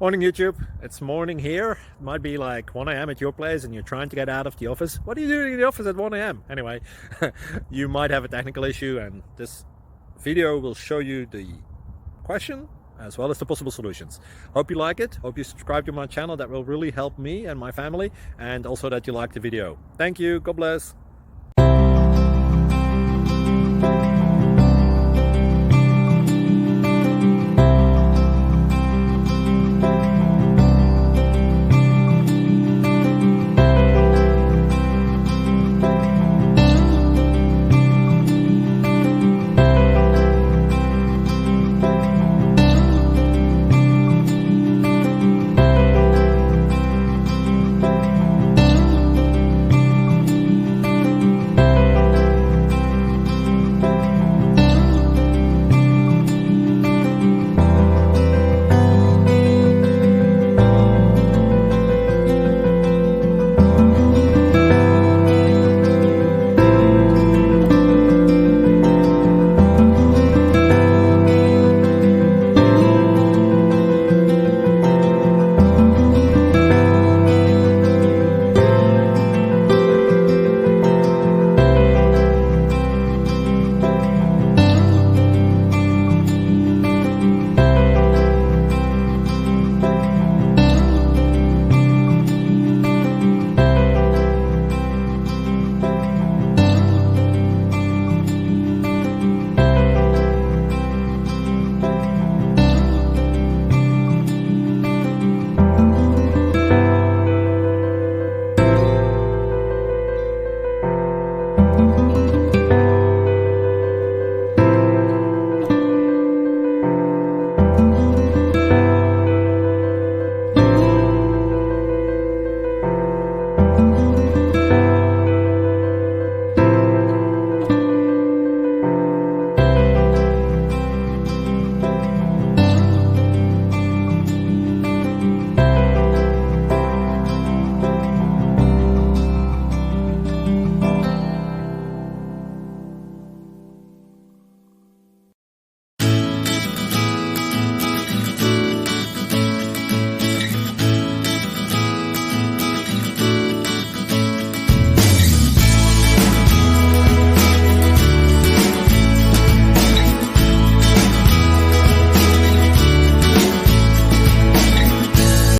Morning YouTube, it's morning here. It might be like 1 a.m. at your place and you're trying to get out of the office. What are you doing in the office at 1 a.m.? Anyway, you might have a technical issue and this video will show you the question as well as the possible solutions. Hope you like it, hope you subscribe to my channel. That will really help me and my family, and also that you like the video. Thank you, God bless.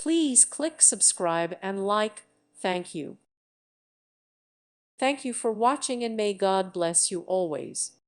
Please click subscribe and like. Thank you. Thank you for watching, and may God bless you always.